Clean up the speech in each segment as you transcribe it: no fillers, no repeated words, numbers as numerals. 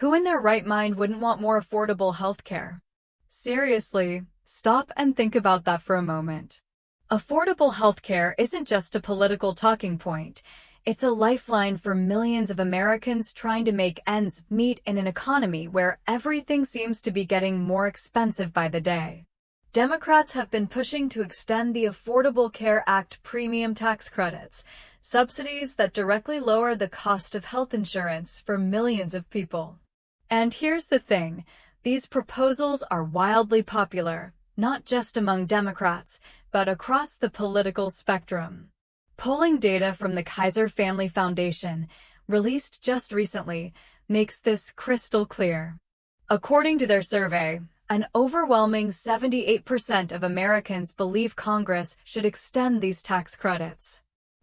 Who in their right mind wouldn't want more affordable healthcare? Seriously, stop and think about that for a moment. Affordable healthcare isn't just a political talking point. It's a lifeline for millions of Americans trying to make ends meet in an economy where everything seems to be getting more expensive by the day. Democrats have been pushing to extend the Affordable Care Act premium tax credits, subsidies that directly lower the cost of health insurance for millions of people. And here's the thing, these proposals are wildly popular, not just among Democrats, but across the political spectrum. Polling data from the Kaiser Family Foundation, released just recently, makes this crystal clear. According to their survey, an overwhelming 78% of Americans believe Congress should extend these tax credits.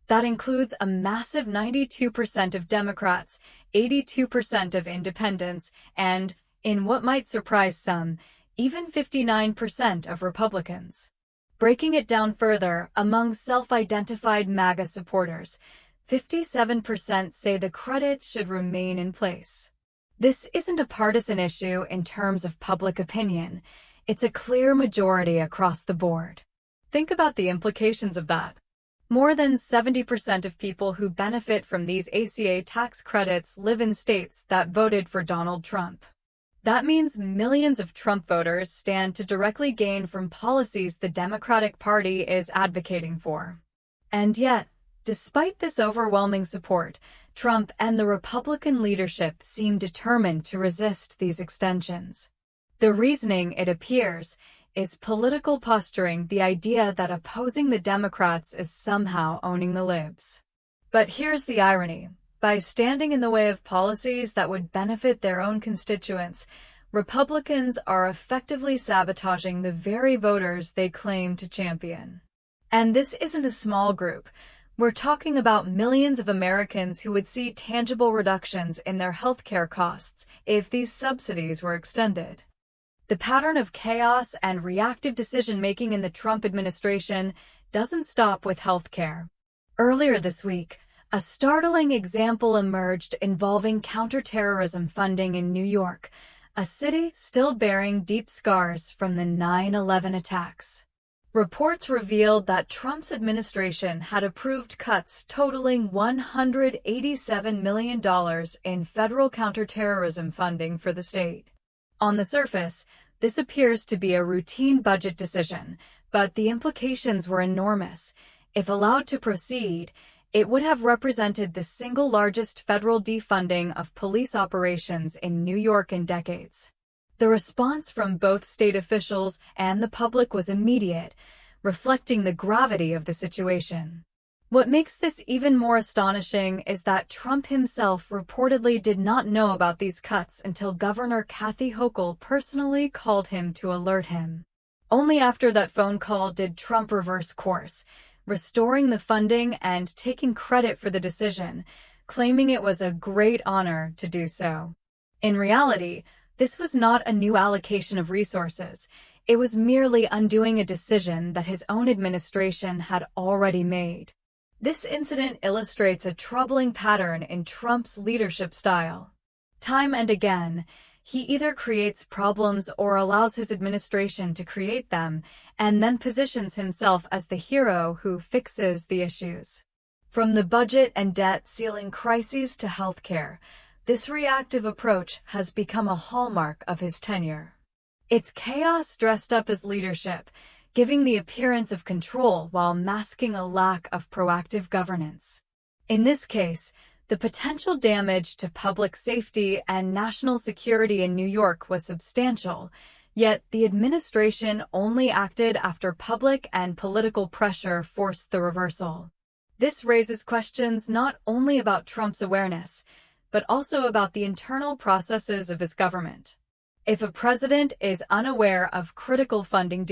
That includes a massive 92% of Democrats, 82% of independents, and, in what might surprise some, even 59% of Republicans. Breaking it down further, among self-identified MAGA supporters, 57% say the credits should remain in place. This isn't a partisan issue in terms of public opinion. It's a clear majority across the board. Think about the implications of that. More than 70% of people who benefit from these ACA tax credits live in states that voted for Donald Trump. That means millions of Trump voters stand to directly gain from policies the Democratic Party is advocating for. And yet, despite this overwhelming support, Trump and the Republican leadership seem determined to resist these extensions. The reasoning, it appears, is political posturing, the idea that opposing the Democrats is somehow owning the libs. But here's the irony. By standing in the way of policies that would benefit their own constituents, Republicans are effectively sabotaging the very voters they claim to champion. And this isn't a small group. We're talking about millions of Americans who would see tangible reductions in their healthcare costs if these subsidies were extended. The pattern of chaos and reactive decision-making in the Trump administration doesn't stop with healthcare. Earlier this week, a startling example emerged involving counterterrorism funding in New York, a city still bearing deep scars from the 9/11 attacks. Reports revealed that Trump's administration had approved cuts totaling $187 million in federal counterterrorism funding for the state. On the surface, this appears to be a routine budget decision, but the implications were enormous. If allowed to proceed, it would have represented the single largest federal defunding of police operations in New York in decades. The response from both state officials and the public was immediate, reflecting the gravity of the situation. What makes this even more astonishing is that Trump himself reportedly did not know about these cuts until Governor Kathy Hochul personally called him to alert him. Only after that phone call did Trump reverse course, restoring the funding and taking credit for the decision, claiming it was a great honor to do so. In reality, this was not a new allocation of resources. It was merely undoing a decision that his own administration had already made. This incident illustrates a troubling pattern in Trump's leadership style. Time and again, he either creates problems or allows his administration to create them, and then positions himself as the hero who fixes the issues. From the budget and debt ceiling crises to healthcare, this reactive approach has become a hallmark of his tenure. It's chaos dressed up as leadership, giving the appearance of control while masking a lack of proactive governance. In this case, the potential damage to public safety and national security in New York was substantial, yet the administration only acted after public and political pressure forced the reversal. This raises questions not only about Trump's awareness, but also about the internal processes of his government. If a president is unaware of critical funding